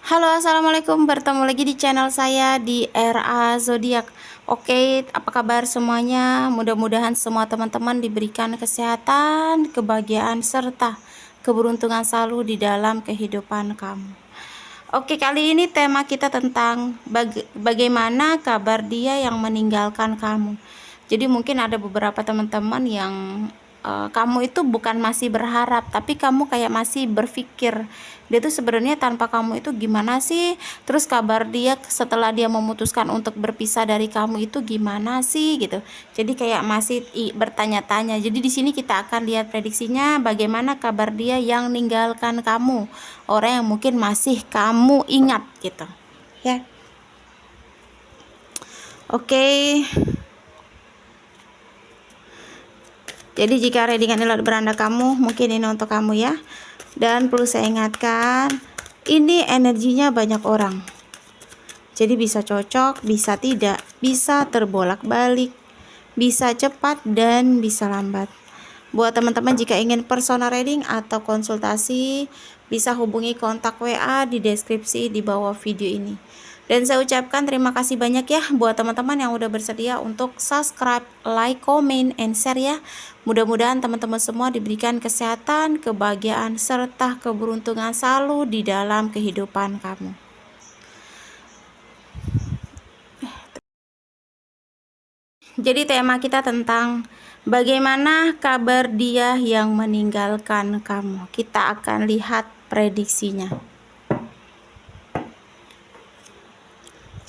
Halo, assalamualaikum. Bertemu lagi di channel saya di RA Zodiak. Oke, apa kabar semuanya? Mudah-mudahan semua teman-teman diberikan kesehatan, kebahagiaan, serta keberuntungan selalu di dalam kehidupan kamu. Oke, kali ini tema kita tentang bagaimana kabar dia yang meninggalkan kamu. Jadi mungkin ada beberapa teman-teman yang kamu itu bukan masih berharap, tapi kamu kayak masih berpikir dia tuh sebenarnya tanpa kamu itu gimana sih, terus kabar dia setelah dia memutuskan untuk berpisah dari kamu itu gimana sih gitu. Jadi kayak masih bertanya-tanya. Jadi di sini kita akan lihat prediksinya bagaimana kabar dia yang meninggalkan kamu, orang yang mungkin masih kamu ingat gitu ya. Oke, jadi jika readingan ini beranda kamu, mungkin ini untuk kamu ya. Dan perlu saya ingatkan, ini energinya banyak orang. Jadi bisa cocok, bisa tidak, bisa terbolak-balik, bisa cepat dan bisa lambat. Buat teman-teman jika ingin personal reading atau konsultasi, bisa hubungi kontak WA di deskripsi di bawah video ini. Dan saya ucapkan terima kasih banyak ya buat teman-teman yang udah bersedia untuk subscribe, like, comment, and share ya. Mudah-mudahan teman-teman semua diberikan kesehatan, kebahagiaan, serta keberuntungan selalu di dalam kehidupan kamu. Jadi tema kita tentang bagaimana kabar dia yang meninggalkan kamu. Kita akan lihat prediksinya.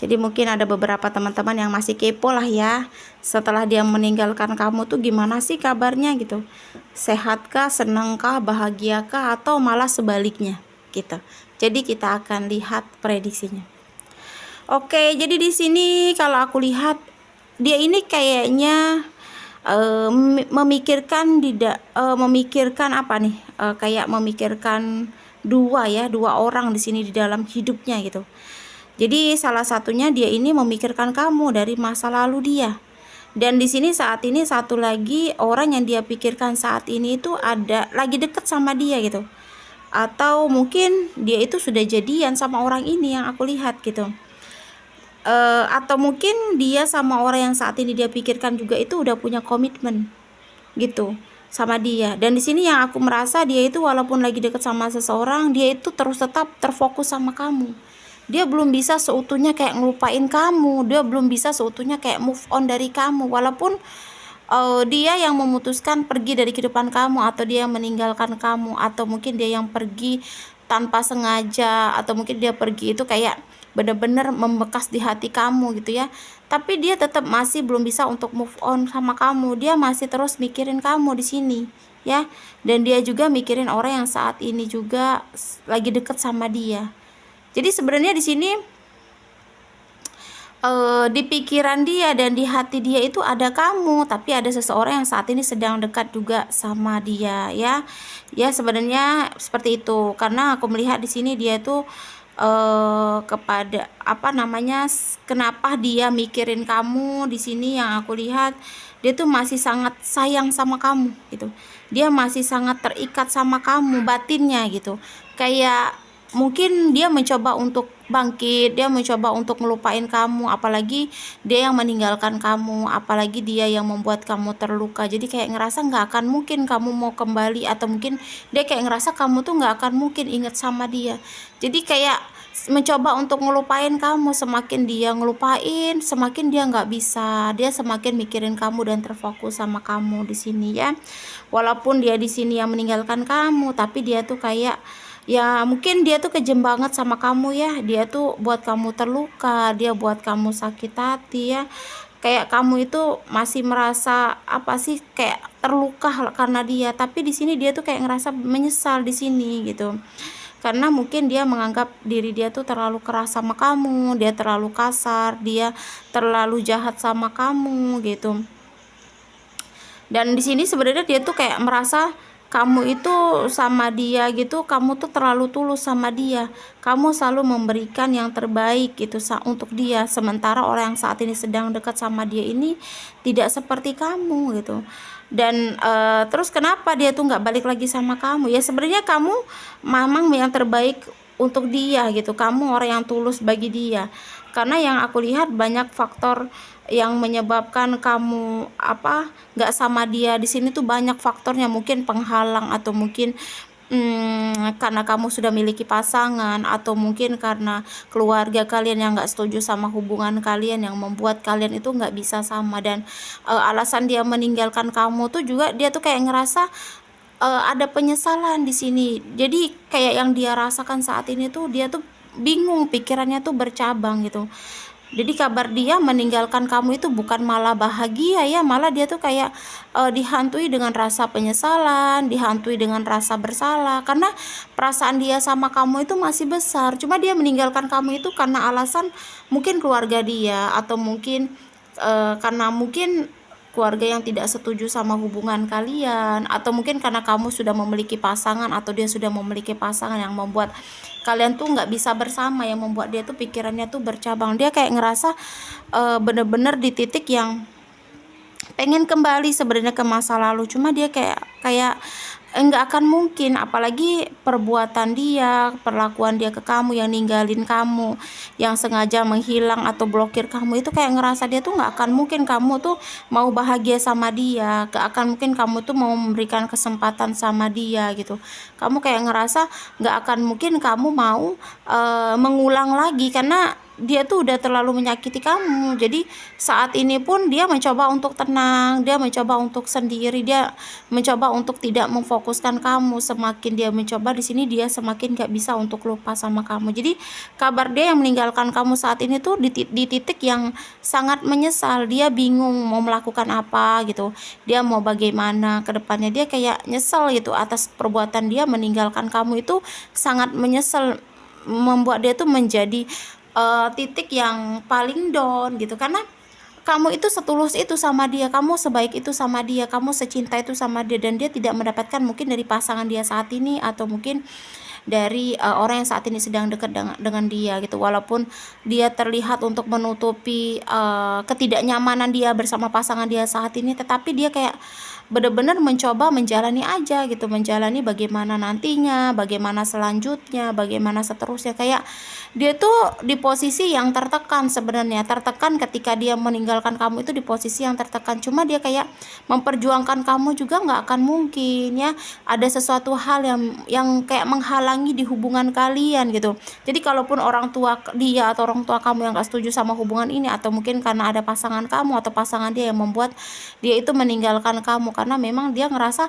Jadi mungkin ada beberapa teman-teman yang masih kepo lah ya, setelah dia meninggalkan kamu tuh gimana sih kabarnya gitu. Sehatkah, senangkah, bahagiakah, atau malah sebaliknya gitu. Jadi kita akan lihat prediksinya. Oke, jadi di sini kalau aku lihat dia ini kayaknya memikirkan apa nih? Kayak memikirkan dua orang di sini di dalam hidupnya gitu. Jadi salah satunya dia ini memikirkan kamu dari masa lalu dia. Dan di sini saat ini satu lagi orang yang dia pikirkan saat ini itu ada lagi deket sama dia gitu. Atau mungkin dia itu sudah jadian sama orang ini yang aku lihat gitu. Atau mungkin dia sama orang yang saat ini dia pikirkan juga itu udah punya komitmen gitu sama dia. Dan di sini yang aku merasa dia itu walaupun lagi deket sama seseorang, dia itu terus tetap terfokus sama kamu. Dia belum bisa seutuhnya kayak ngelupain kamu, dia belum bisa seutuhnya kayak move on dari kamu, walaupun dia yang memutuskan pergi dari kehidupan kamu, atau dia yang meninggalkan kamu, atau mungkin dia yang pergi tanpa sengaja, atau mungkin dia pergi itu kayak benar-benar membekas di hati kamu gitu ya. Tapi dia tetap masih belum bisa untuk move on sama kamu, dia masih terus mikirin kamu di sini ya. Dan dia juga mikirin orang yang saat ini juga lagi deket sama dia. Jadi sebenarnya di sini di pikiran dia dan di hati dia itu ada kamu, tapi ada seseorang yang saat ini sedang dekat juga sama dia ya. Ya sebenarnya seperti itu. Karena aku melihat di sini dia tuh kepada apa namanya, kenapa dia mikirin kamu di sini, yang aku lihat dia tuh masih sangat sayang sama kamu gitu. Dia masih sangat terikat sama kamu batinnya gitu. Kayak mungkin dia mencoba untuk bangkit, dia mencoba untuk ngelupain kamu, apalagi dia yang meninggalkan kamu, apalagi dia yang membuat kamu terluka. Jadi kayak ngerasa nggak akan mungkin kamu mau kembali, atau mungkin dia kayak ngerasa kamu tuh nggak akan mungkin inget sama dia. Jadi kayak mencoba untuk ngelupain kamu, semakin dia ngelupain, semakin dia nggak bisa, dia semakin mikirin kamu dan terfokus sama kamu di sini ya. Walaupun dia di sini yang meninggalkan kamu, tapi dia tuh kayak ya mungkin dia tuh kejem banget sama kamu ya. Dia tuh buat kamu terluka, dia buat kamu sakit hati ya. Kayak kamu itu masih merasa apa sih, kayak terluka karena dia, tapi di sini dia tuh kayak ngerasa menyesal di sini gitu. Karena mungkin dia menganggap diri dia tuh terlalu keras sama kamu, dia terlalu kasar, dia terlalu jahat sama kamu gitu. Dan di sini sebenarnya dia tuh kayak merasa kamu itu sama dia gitu, kamu tuh terlalu tulus sama dia, kamu selalu memberikan yang terbaik gitu untuk dia, sementara orang yang saat ini sedang dekat sama dia ini tidak seperti kamu gitu. Dan terus kenapa dia tuh nggak balik lagi sama kamu ya, sebenarnya kamu memang yang terbaik untuk dia gitu, kamu orang yang tulus bagi dia. Karena yang aku lihat banyak faktor yang menyebabkan kamu nggak sama dia di sini tuh, banyak faktornya, mungkin penghalang atau mungkin karena kamu sudah miliki pasangan, atau mungkin karena keluarga kalian yang nggak setuju sama hubungan kalian yang membuat kalian itu nggak bisa sama. Dan alasan dia meninggalkan kamu tuh juga dia tuh kayak ngerasa ada penyesalan di sini. Jadi kayak yang dia rasakan saat ini tuh dia tuh bingung, pikirannya tuh bercabang gitu. Jadi kabar dia meninggalkan kamu itu bukan malah bahagia ya, malah dia tuh kayak dihantui dengan rasa penyesalan, dihantui dengan rasa bersalah, karena perasaan dia sama kamu itu masih besar. Cuma dia meninggalkan kamu itu karena alasan mungkin keluarga dia, atau mungkin karena mungkin keluarga yang tidak setuju sama hubungan kalian, atau mungkin karena kamu sudah memiliki pasangan atau dia sudah memiliki pasangan yang membuat kalian tuh nggak bisa bersama, yang membuat dia tuh pikirannya tuh bercabang. Dia kayak ngerasa bener-bener di titik yang pengen kembali sebenarnya ke masa lalu, cuma dia kayak nggak akan mungkin, apalagi perbuatan dia, perlakuan dia ke kamu yang ninggalin kamu, yang sengaja menghilang atau blokir kamu, itu kayak ngerasa dia tuh nggak akan mungkin kamu tuh mau bahagia sama dia, nggak akan mungkin kamu tuh mau memberikan kesempatan sama dia gitu. Kamu kayak ngerasa nggak akan mungkin kamu mau mengulang lagi, karena dia tuh udah terlalu menyakiti kamu. Jadi saat ini pun dia mencoba untuk tenang, dia mencoba untuk sendiri, dia mencoba untuk tidak memfokuskan kamu. Semakin dia mencoba di sini, dia semakin gak bisa untuk lupa sama kamu. Jadi kabar dia yang meninggalkan kamu saat ini tuh di titik yang sangat menyesal. Dia bingung mau melakukan apa gitu, dia mau bagaimana ke depannya. Dia kayak nyesel gitu atas perbuatan dia meninggalkan kamu itu, sangat menyesal, membuat dia tuh menjadi titik yang paling down gitu. Karena kamu itu setulus itu sama dia, kamu sebaik itu sama dia, kamu secinta itu sama dia, dan dia tidak mendapatkan mungkin dari pasangan dia saat ini, atau mungkin dari orang yang saat ini sedang dekat dengan dia gitu. Walaupun dia terlihat untuk menutupi ketidaknyamanan dia bersama pasangan dia saat ini, tetapi dia kayak benar-benar mencoba menjalani aja gitu, menjalani bagaimana nantinya, bagaimana selanjutnya, bagaimana seterusnya. Kayak dia tuh di posisi yang tertekan sebenarnya, tertekan ketika dia meninggalkan kamu itu, di posisi yang tertekan. Cuma dia kayak memperjuangkan kamu juga nggak akan mungkin ya, ada sesuatu hal yang kayak menghalangi di hubungan kalian gitu. Jadi kalaupun orang tua dia atau orang tua kamu yang nggak setuju sama hubungan ini, atau mungkin karena ada pasangan kamu atau pasangan dia yang membuat dia itu meninggalkan kamu, karena memang dia ngerasa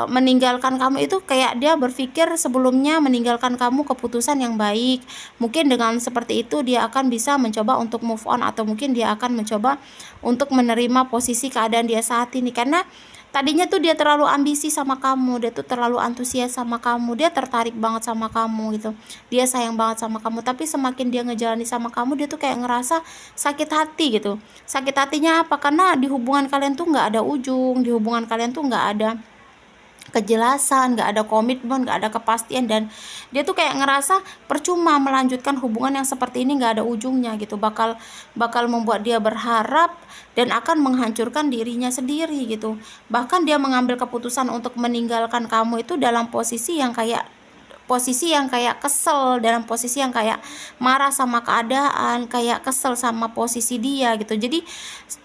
meninggalkan kamu itu kayak dia berpikir sebelumnya meninggalkan kamu keputusan yang baik. Mungkin dengan seperti itu dia akan bisa mencoba untuk move on, atau mungkin dia akan mencoba untuk menerima posisi keadaan dia saat ini. Karena tadinya tuh dia terlalu ambisi sama kamu, dia tuh terlalu antusias sama kamu, dia tertarik banget sama kamu gitu, dia sayang banget sama kamu. Tapi semakin dia ngejalani sama kamu, dia tuh kayak ngerasa sakit hati gitu. Sakit hatinya apa? Karena di hubungan kalian tuh nggak ada ujung, di hubungan kalian tuh nggak ada kejelasan, nggak ada komitmen, nggak ada kepastian, dan dia tuh kayak ngerasa percuma melanjutkan hubungan yang seperti ini, nggak ada ujungnya gitu, bakal membuat dia berharap dan akan menghancurkan dirinya sendiri gitu. Bahkan dia mengambil keputusan untuk meninggalkan kamu itu dalam posisi yang kayak kesel, dalam posisi yang kayak marah sama keadaan, kayak kesel sama posisi dia gitu. Jadi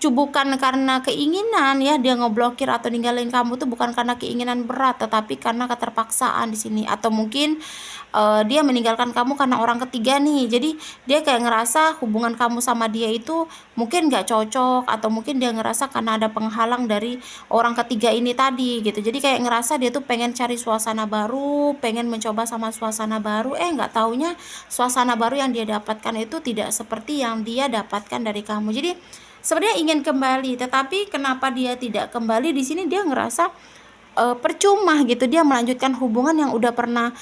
bukan karena keinginan ya dia ngeblokir atau ninggalin kamu tuh, bukan karena keinginan berat, tetapi karena keterpaksaan di sini. Atau mungkin dia meninggalkan kamu karena orang ketiga nih. Jadi dia kayak ngerasa hubungan kamu sama dia itu mungkin gak cocok, atau mungkin dia ngerasa karena ada penghalang dari orang ketiga ini tadi gitu. Jadi kayak ngerasa dia tuh pengen cari suasana baru, pengen mencoba sama suasana baru, nggak taunya suasana baru yang dia dapatkan itu tidak seperti yang dia dapatkan dari kamu. Jadi sebenarnya ingin kembali, tetapi kenapa dia tidak kembali, di sini dia ngerasa percuma gitu, dia melanjutkan hubungan yang udah pernah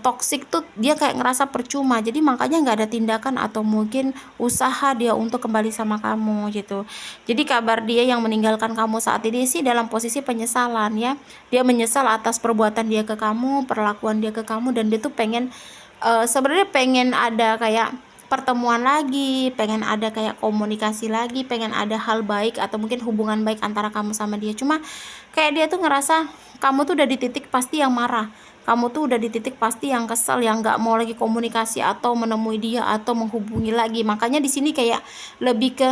toksik tuh, dia kayak ngerasa percuma. Jadi makanya nggak ada tindakan atau mungkin usaha dia untuk kembali sama kamu gitu. Jadi kabar dia yang meninggalkan kamu saat ini sih dalam posisi penyesalan ya, dia menyesal atas perbuatan dia ke kamu, perlakuan dia ke kamu, dan dia tuh pengen sebenarnya pengen ada kayak pertemuan lagi, pengen ada kayak komunikasi lagi, pengen ada hal baik atau mungkin hubungan baik antara kamu sama dia. Cuma kayak dia tuh ngerasa kamu tuh udah di titik pasti yang marah, kamu tuh udah di titik pasti yang kesel, yang nggak mau lagi komunikasi atau menemui dia atau menghubungi lagi. Makanya di sini kayak lebih ke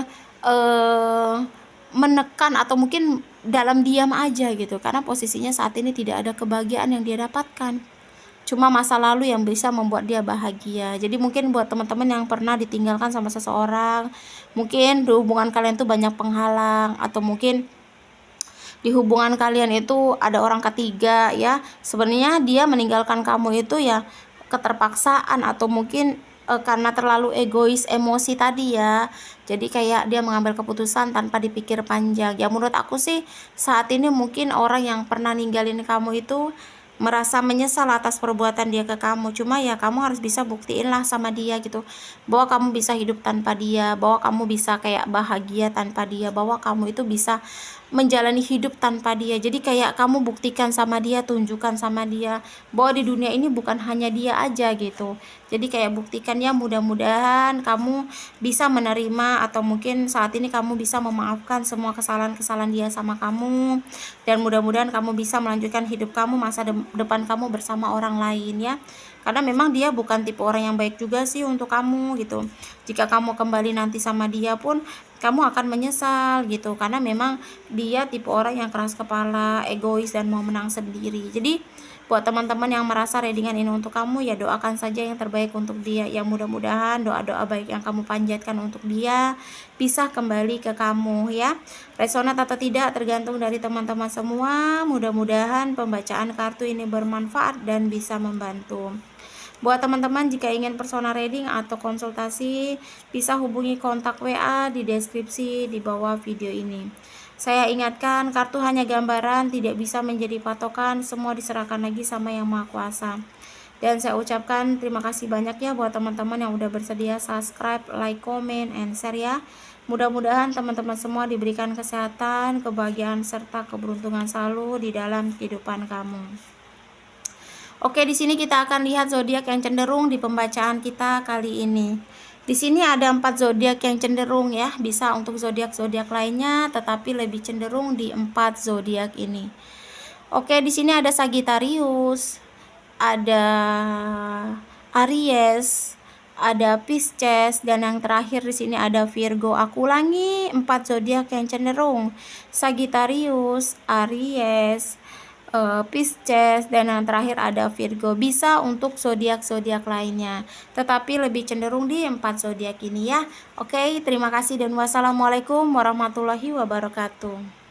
menekan atau mungkin dalam diam aja gitu, karena posisinya saat ini tidak ada kebahagiaan yang dia dapatkan, cuma masa lalu yang bisa membuat dia bahagia. Jadi mungkin buat teman-teman yang pernah ditinggalkan sama seseorang, mungkin di hubungan kalian tuh banyak penghalang, atau mungkin di hubungan kalian itu ada orang ketiga ya. Sebenarnya dia meninggalkan kamu itu ya keterpaksaan, atau mungkin karena terlalu egois emosi tadi ya. Jadi kayak dia mengambil keputusan tanpa dipikir panjang. Ya menurut aku sih saat ini mungkin orang yang pernah ninggalin kamu itu merasa menyesal atas perbuatan dia ke kamu. Cuma ya kamu harus bisa buktiin lah sama dia gitu, bahwa kamu bisa hidup tanpa dia, bahwa kamu bisa kayak bahagia tanpa dia, bahwa kamu itu bisa menjalani hidup tanpa dia. Jadi kayak kamu buktikan sama dia, tunjukkan sama dia bahwa di dunia ini bukan hanya dia aja gitu. Jadi kayak buktikan ya, mudah-mudahan kamu bisa menerima atau mungkin saat ini kamu bisa memaafkan semua kesalahan-kesalahan dia sama kamu, dan mudah-mudahan kamu bisa melanjutkan hidup kamu, masa depan kamu bersama orang lain ya. Karena memang dia bukan tipe orang yang baik juga sih untuk kamu gitu. Jika kamu kembali nanti sama dia pun kamu akan menyesal gitu, karena memang dia tipe orang yang keras kepala, egois, dan mau menang sendiri. Jadi buat teman-teman yang merasa readingan ini untuk kamu, ya doakan saja yang terbaik untuk dia. Yang mudah-mudahan doa-doa baik yang kamu panjatkan untuk dia bisa kembali ke kamu ya. Resonat atau tidak tergantung dari teman-teman semua. Mudah-mudahan pembacaan kartu ini bermanfaat dan bisa membantu. Buat teman-teman jika ingin personal reading atau konsultasi, bisa hubungi kontak WA di deskripsi di bawah video ini. Saya ingatkan, kartu hanya gambaran, tidak bisa menjadi patokan, semua diserahkan lagi sama Yang Maha Kuasa. Dan saya ucapkan terima kasih banyak ya buat teman-teman yang udah bersedia subscribe, like, comment, and share ya. Mudah-mudahan teman-teman semua diberikan kesehatan, kebahagiaan, serta keberuntungan selalu di dalam kehidupan kamu. Oke, di sini kita akan lihat zodiak yang cenderung di pembacaan kita kali ini. Di sini ada 4 zodiak yang cenderung ya, bisa untuk zodiak-zodiak lainnya, tetapi lebih cenderung di 4 zodiak ini. Oke, di sini ada Sagittarius, ada Aries, ada Pisces, dan yang terakhir di sini ada Virgo. Aku ulangi, 4 zodiak yang cenderung: Sagittarius, Aries, Pisces, dan yang terakhir ada Virgo. Bisa untuk zodiak-zodiak lainnya, tetapi lebih cenderung di 4 zodiak ini ya. Oke, terima kasih dan wassalamualaikum warahmatullahi wabarakatuh.